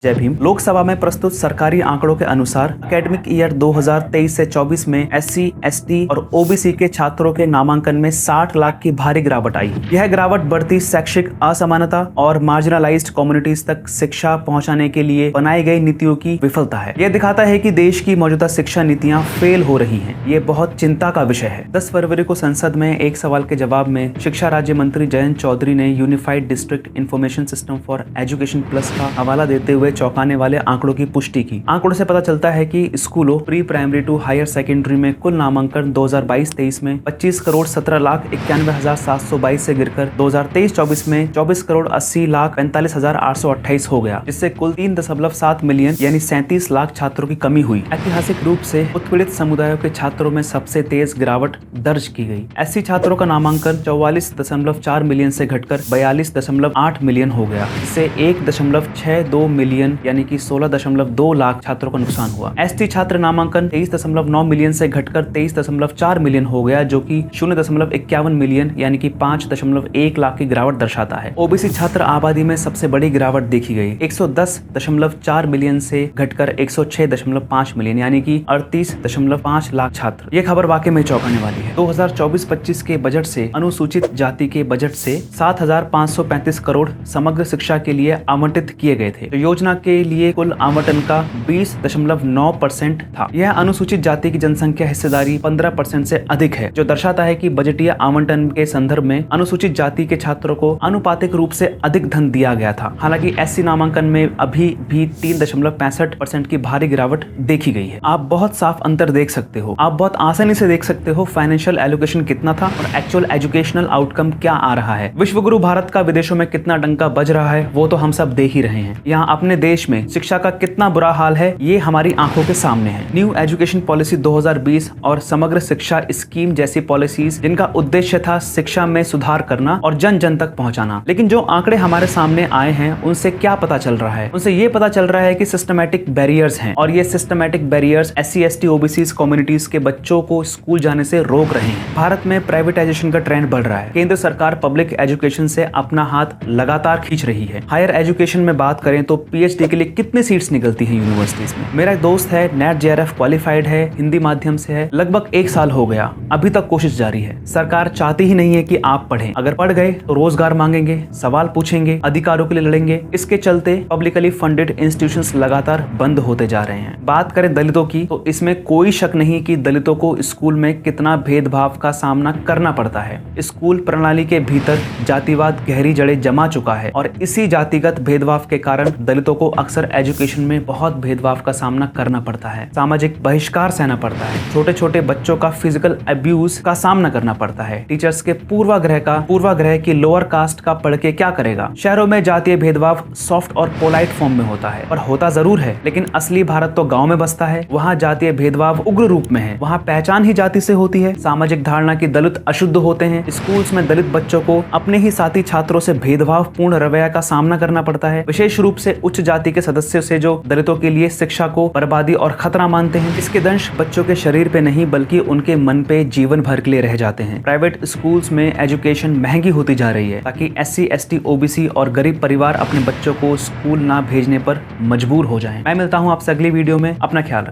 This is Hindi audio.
जय भीम। लोकसभा में प्रस्तुत सरकारी आंकड़ों के अनुसार एकेडमिक ईयर 2023 से 24 में एससी, एसटी और ओबीसी के छात्रों के नामांकन में 60 लाख की भारी गिरावट आई। यह गिरावट बढ़ती शैक्षिक असमानता और मार्जिनलाइज्ड कम्युनिटीज तक शिक्षा पहुंचाने के लिए बनाई गई नीतियों की विफलता है। यह दिखाता है कि देश की मौजूदा शिक्षा नीतियां फेल हो रही हैं। ये बहुत चिंता का विषय है। 10 फरवरी को संसद में एक सवाल के जवाब में शिक्षा राज्य मंत्री जयंत चौधरी ने unified district information system for education plus का हवाला देते हुए चौंकाने वाले आंकड़ों की पुष्टि की। आंकड़ों से पता चलता है कि स्कूलों pre primary to higher secondary में कुल नामांकन 2022-23 में 25 करोड़ 17 लाख 91,722 से गिरकर 2023-24 में 24 करोड़ 80 लाख 45,828 हो गया, जिससे कुल 3.7 मिलियन यानी 37 लाख छात्रों की कमी हुई। ऐतिहासिक रूप से उत्पीड़ित समुदायों के छात्रों में सबसे तेज गिरावट दर्ज की गई। एससी छात्रों का नामांकन 44.4 मिलियन से घटकर 42.8 मिलियन हो गया, इससे 1.62 मिलियन यानी कि 16.2 लाख छात्रों का नुकसान हुआ। एसटी छात्र नामांकन 23.9 मिलियन से घटकर 23.4 मिलियन हो गया, जो कि 0.51 मिलियन यानी कि 5.1 लाख की गिरावट दर्शाता है। ओबीसी छात्र आबादी में सबसे बड़ी गिरावट देखी गई। 110.4 मिलियन से घटकर 106.5 मिलियन यानी कि 38.5 लाख छात्र। ये खबर वाकई में चौंकाने वाली है। 2024-25 के बजट से अनुसूचित जाति के बजट से 7,535 करोड़ समग्र शिक्षा के लिए आवंटित किए गए थे। तो योजना के लिए कुल आवंटन का 20.9% था। यह अनुसूचित जाति की जनसंख्या हिस्सेदारी 15% से अधिक है, जो दर्शाता है कि बजटीय आवंटन के संदर्भ में अनुसूचित जाति के छात्रों को अनुपातिक रूप से अधिक धन दिया गया था। हालांकि एससी नामांकन में अभी भी 3.65% की भारी गिरावट देखी गई है। आप बहुत साफ अंतर देख सकते हो। आप बहुत आसानी से देख सकते हो फाइनेंशियल एलोकेशन कितना था और एक्चुअल एजुकेशनल आउटकम क्या आ रहा है। विश्वगुरु भारत का विदेशों में कितना डंका बज रहा है वो तो हम सब देख ही रहे हैं। यहाँ अपने देश में शिक्षा का कितना बुरा हाल है ये हमारी आंखों के सामने है। न्यू एजुकेशन पॉलिसी 2020 और समग्र शिक्षा स्कीम जैसी पॉलिसीज जिनका उद्देश्य था शिक्षा में सुधार करना और जन जन तक पहुंचाना, लेकिन जो आंकड़े हमारे सामने आए हैं उनसे क्या पता चल रहा है? उनसे ये पता चल रहा है कि सिस्टमैटिक बैरियर्स हैं और ये systematic barriers SC, ST, OBC communities के बच्चों को स्कूल जाने से रोक रहे हैं। भारत में प्राइवेटाइजेशन का ट्रेंड बढ़ रहा है। केंद्र सरकार पब्लिक एजुकेशन से अपना हाथ लगातार खींच रही है। हायर एजुकेशन में बात करें तो पीएचडी के लिए कितनी सीट्स निकलती हैं यूनिवर्सिटीज में? मेरा एक दोस्त है, नेट जेआरएफ क्वालिफाइड है, हिंदी माध्यम से है, लगभग 1 साल हो गया, अभी तक कोशिश जारी है। सरकार चाहती ही नहीं है कि आप पढ़ें। अगर पढ़ गए तो रोजगार मांगेंगे, सवाल पूछेंगे, अधिकारों के लिए लड़ेंगे। इसके चलते पब्लिकली फंडेड इंस्टीट्यूशंस लगातार बंद होते जा रहे हैं। बात करें दलितों की तो इसमें कोई शक नहीं कि दलितों को स्कूल में कितना भेदभाव का सामना करना पड़ता है। स्कूल प्रणाली के भीतर जातिवाद गहरी जड़ें जमा चुका है और इसी जातिगत भेदभाव के कारण दलितों को अक्सर एजुकेशन में बहुत भेदभाव का सामना करना पड़ता है। सामाजिक बहिष्कार सहना पड़ता है। छोटे छोटे बच्चों का फिजिकल अब्यूज का सामना करना पड़ता है। टीचर्स के पूर्वाग्रह की लोअर कास्ट का पढ़ के क्या करेगा? शहरों में जातीय भेदभाव सॉफ्ट और पोलाइट फॉर्म में होता है और होता जरूर है, लेकिन असली भारत तो गाँव में बसता है। वहाँ जातीय भेदभाव उग्र रूप में है। वहाँ पहचान ही जाति से होती है। सामाजिक धारणा की दलित अशुद्ध होते हैं। स्कूल्स में दलित बच्चों को अपने ही साथी छात्रों से भेदभाव पूर्ण रवैया का सामना करना पड़ता है, विशेष रूप से उच्च जाति के सदस्यों से जो दलितों के लिए शिक्षा को बर्बादी और खतरा मानते हैं। इसके दंश बच्चों के शरीर पे नहीं बल्कि उनके मन पे जीवन भर के लिए रह जाते हैं। प्राइवेट स्कूल्स में एजुकेशन महंगी होती जा रही है ताकि एससी, एसटी, ओबीसी और गरीब परिवार अपने बच्चों को स्कूल ना भेजने पर मजबूर हो जाएं। मैं मिलता हूं आपसे अगली वीडियो में। अपना ख्याल रखें।